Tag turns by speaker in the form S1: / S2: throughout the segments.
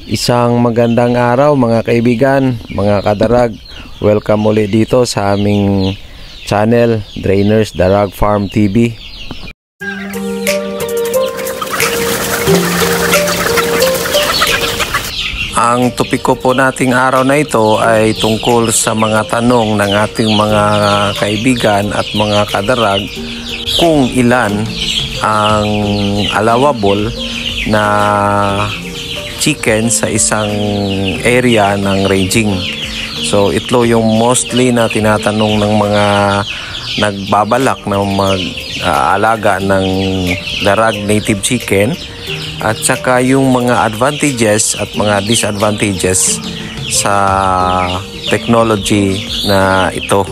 S1: Isang magandang araw mga kaibigan, mga kadarag. Welcome ulit dito sa aming channel, Drainers Darag Farm TV. Ang topiko po nating araw na ito ay tungkol sa mga tanong ng ating mga kaibigan at mga kadarag kung ilan ang allowable na chicken sa isang area ng ranging. So ito yung mostly na tinatanong ng mga nagbabalak na mag-alaga ng darag native chicken, at saka yung mga advantages at mga disadvantages sa technology na ito.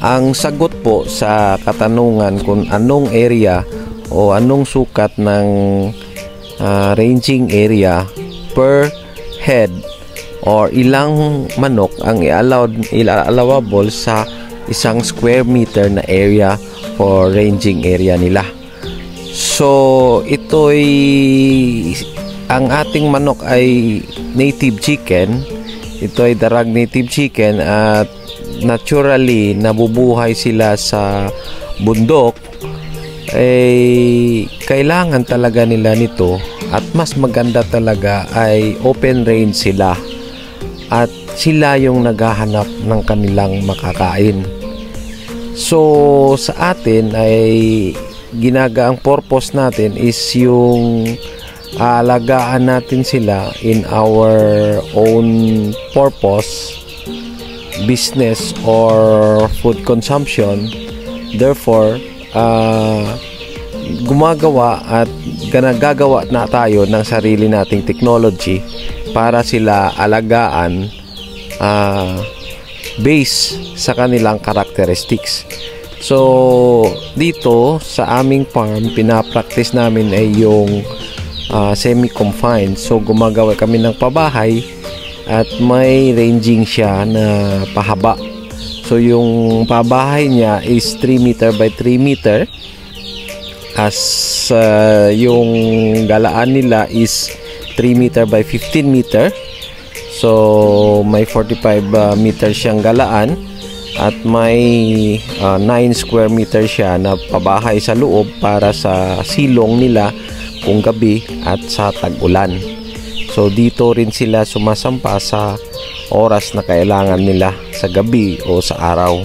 S1: Ang sagot po sa katanungan kung anong area o anong sukat ng ranging area per head or ilang manok ang allowable sa isang square meter na area for ranging area nila. So ito'y ang ating manok ay native chicken. Ito ay darag native chicken at naturally nabubuhay sila sa bundok. Kailangan talaga nila nito, at mas maganda talaga ay open range sila at sila yung naghahanap ng kanilang makakain. So sa atin ay ang purpose natin is yung alagaan natin sila in our own purpose, business or food consumption. Therefore gumagawa at gagawa na tayo ng sarili nating technology para sila alagaan based sa kanilang characteristics. So dito sa aming farm, pinapractice namin ay yung semi-confined. So gumagawa kami ng pabahay at may ranging siya na pahaba. So yung pabahay niya is 3 meter by 3 meter, as yung galaan nila is 3 meter by 15 meter. So may 45 meter siyang galaan at may 9 square meter siya na pabahay sa loob para sa silong nila kung gabi at sa tag-ulan. So dito rin sila sumasampa sa oras na kailangan nila sa gabi o sa araw.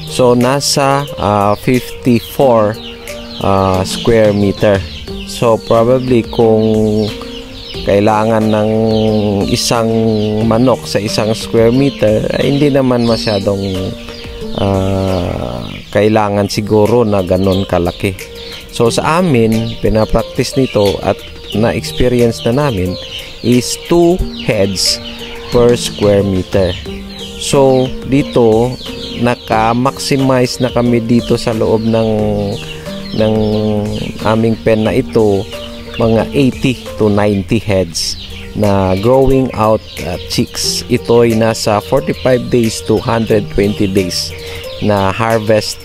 S1: So nasa 54 square meter. So probably kung kailangan ng isang manok sa isang square meter ay hindi naman masyadong kailangan siguro na ganon kalaki. So sa amin, pinapractice nito at na-experience na namin is 2 heads per square meter. So dito naka-maximize na kami dito sa loob ng aming pen na ito, mga 80 to 90 heads na growing out chicks. Ito ay nasa 45 days to 120 days na harvest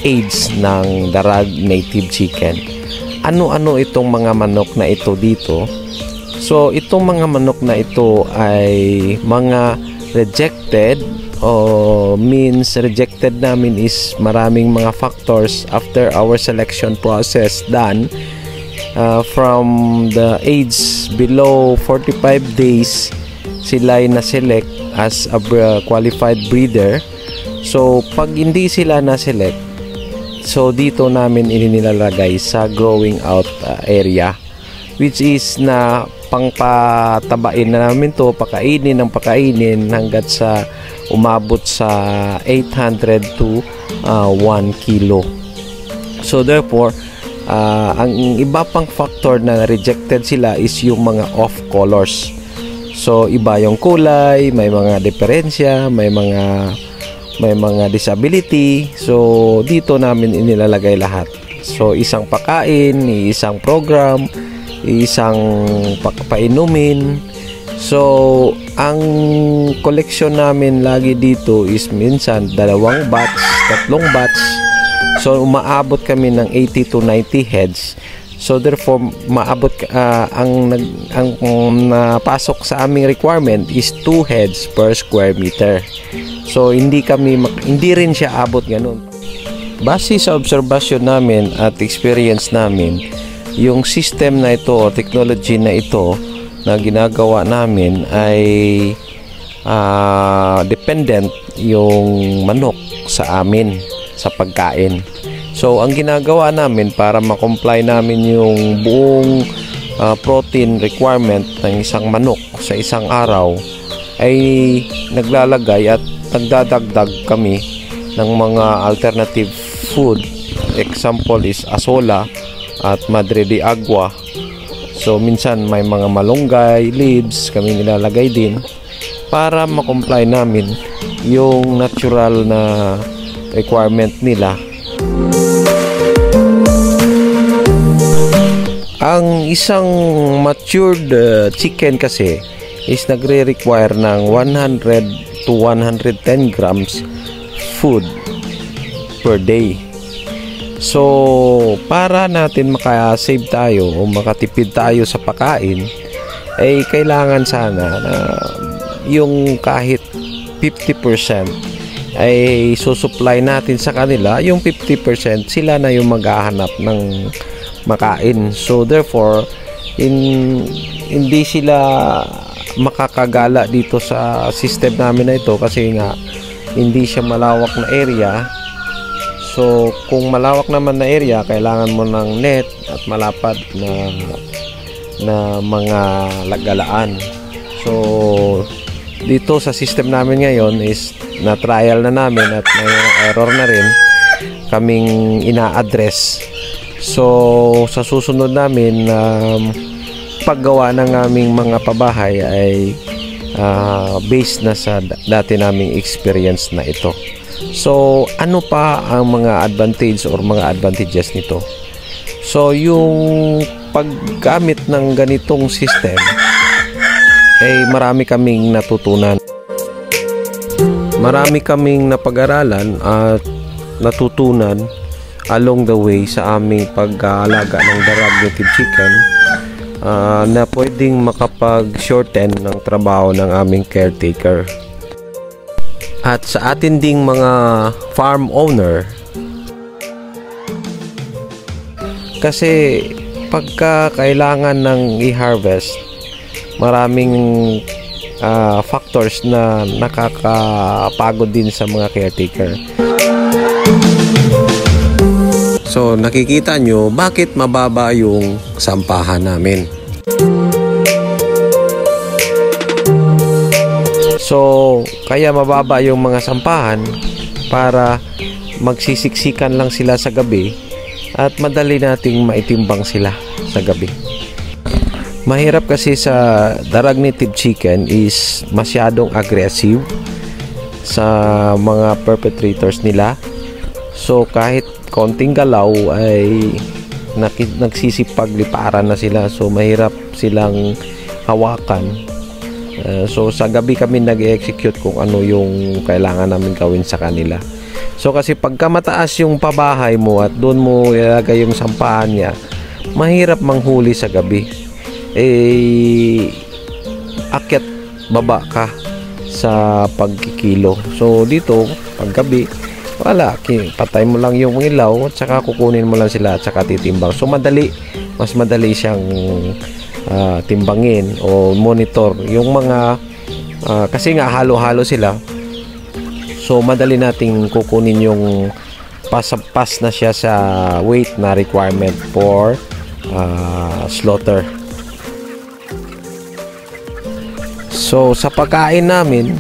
S1: age ng darag native chicken. Ano-ano itong mga manok na ito dito? So itong mga manok na ito ay mga rejected, means rejected namin is maraming mga factors after our selection process done. From the age below 45 days sila ay na-select as a qualified breeder. So pag hindi sila na-select, so dito namin inilalagay sa growing out area, which is na pangpatabain na namin to, pakainin ng pakainin hanggat sa umabot sa 800 to 1 kilo. So therefore, ang iba pang factor na rejected sila is yung mga off colors. So iba yung kulay, may mga diferensya, may mga disability. So dito namin inilalagay lahat. So isang pakain, isang program, isang painumin. So ang collection namin lagi dito is minsan 2 batch, 3 batch. So umaabot kami ng 80 to 90 heads. So therefore maabot ang napasok sa aming requirement is 2 heads per square meter. So hindi rin siya abot ganun. Base sa obserbasyon namin at experience namin, yung system na ito o technology na ito na ginagawa namin ay dependent yung manok sa amin sa pagkain. So ang ginagawa namin para ma-comply namin yung buong protein requirement ng isang manok sa isang araw ay naglalagay at nagdadagdag kami ng mga alternative food. Example is asola at madre de agua. So minsan may mga malunggay, leaves kami nilalagay din para ma-comply namin yung natural na requirement nila. Ang isang matured chicken kasi is nagre-require ng 100 to 110 grams food per day. So para natin makasave tayo o makatipid tayo sa pagkain, ay kailangan sana na yung kahit 50% ay susupply natin sa kanila, yung 50% sila na yung maghahanap ng makain. So therefore hindi sila makakagala dito sa system namin na ito kasi nga hindi siya malawak na area. So kung malawak naman na area, kailangan mo ng net at malapad na mga galaan. So dito sa system namin ngayon is na trial na namin at may error na rin kaming ina-address. So sa susunod namin paggawa ng aming mga pabahay ay based na sa dati naming experience na ito. So ano pa ang mga advantage or mga advantages nito? So yung paggamit ng ganitong system ay marami kaming natutunan. Marami kaming napag-aralan at natutunan along the way sa aming pag-aalaga ng darag native chicken na pwedeng makapag-shorten ng trabaho ng aming caretaker. At sa atin ding mga farm owner, kasi pagka kailangan ng i-harvest, maraming factors na nakakapagod din sa mga caretaker. So nakikita nyo bakit mababa yung sampahan namin. So kaya mababa yung mga sampahan para magsisiksikan lang sila sa gabi at madali nating maitimbang sila sa gabi. Mahirap kasi sa darag native chicken is masyadong aggressive sa mga perpetrators nila. So kahit konting galaw ay nagsisipag-liparan na sila. So mahirap silang hawakan. So sa gabi kami nag-execute kung ano yung kailangan namin gawin sa kanila. So kasi pagka mataas yung pabahay mo at doon mo ilagay yung sampahan niya, mahirap manghuli sa gabi. Akyat baba ka sa pagkikilo. So dito paggabi wala, patay mo lang yung ilaw at saka kukunin mo lang sila at saka titimbang. So mas madali siyang timbangin o monitor yung mga kasi nga halo-halo sila. So madali nating kukunin yung pas na siya sa weight na requirement for slaughter. So sa pagkain namin,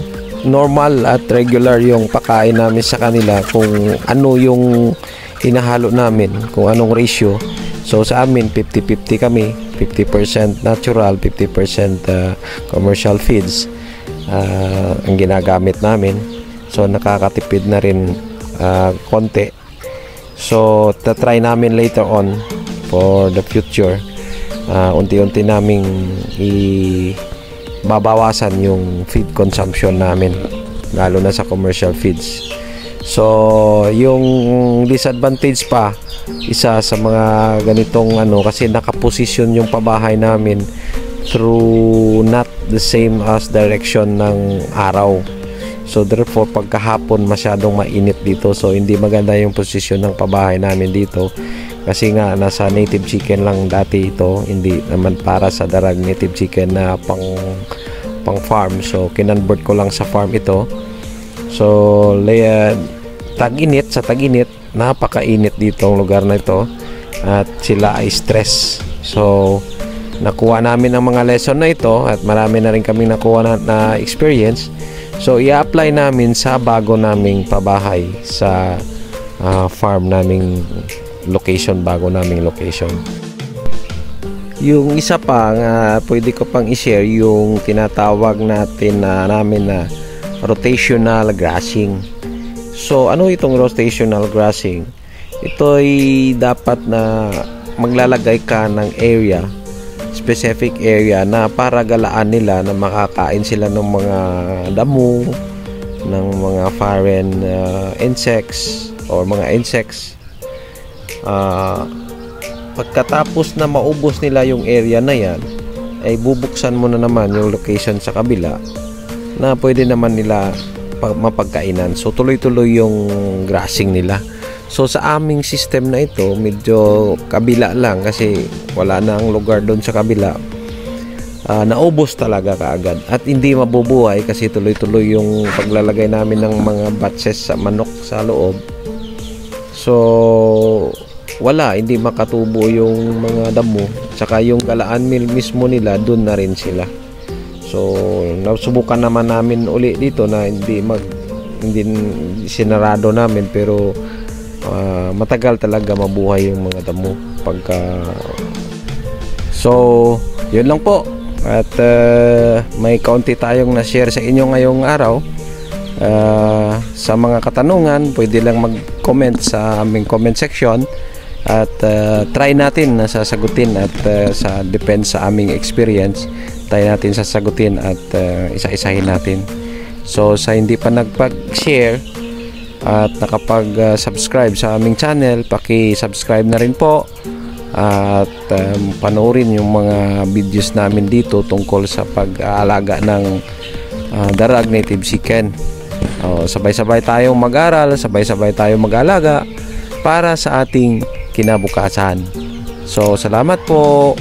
S1: normal at regular yung pagkain namin sa kanila, kung ano yung hinahalo namin, kung anong ratio. So sa amin 50-50 kami, 50% natural, 50% commercial feeds ang ginagamit namin. So nakakatipid na rin konti. So tatry namin later on for the future, unti-unti naming babawasan yung feed consumption namin, lalo na sa commercial feeds. So yung disadvantage pa, isa sa mga ganitong kasi nakaposisyon yung pabahay namin through not the same as direction ng araw. So therefore pagkahapon masyadong mainit dito, so hindi maganda yung posisyon ng pabahay namin dito, kasi nga nasa native chicken lang dati ito, hindi naman para sa darag native chicken na pang farm. So kinonvert ko lang sa farm ito. So tag-init, sa tag-init napakainit dito ang lugar na ito, at sila ay stress. So nakuha namin ang mga lesson na ito, at marami na rin kaming nakuha na experience. So i-apply namin sa bago naming pabahay sa farm naming location, bago naming location. Yung isa pa pwede ko pang i-share, yung tinatawag natin namin na rotational grassing. So ano itong rotational grassing? Ito ay dapat na maglalagay ka ng area, specific area, na para galaan nila na makakain sila ng mga damo, ng mga foreign insects or mga insects. Pagkatapos na maubos nila yung area na yan, ay bubuksan mo na naman yung location sa kabila na pwede naman nila mapagkainan. So tuloy-tuloy yung grassing nila. So sa aming system na ito, medyo kabila lang kasi wala na ang lugar doon sa kabila. Naubos talaga kaagad at hindi mabubuhay kasi tuloy-tuloy yung paglalagay namin ng mga batches sa manok sa loob. So wala, hindi makatubo yung mga damo, tsaka yung galaan mismo nila doon na rin sila. So nasubukan naman namin uli dito na hindi sinarado namin, pero matagal talaga mabuhay yung mga damo pagka. So yun lang po, at may kaunti tayong na-share sa inyo ngayong araw. Sa mga katanungan, pwede lang mag-comment sa aming comment section, at try natin na sasagutin, at sa depends sa aming experience, try natin sasagutin at isa-isahin natin. So sa hindi pa nagpag-share at nakapag-subscribe sa aming channel, paki-subscribe na rin po, at panoorin yung mga videos namin dito tungkol sa pag-aalaga ng darag native chicken. Sabay-sabay tayong mag-aral, sabay-sabay tayong mag-alaga para sa ating kinabukasan. So salamat po.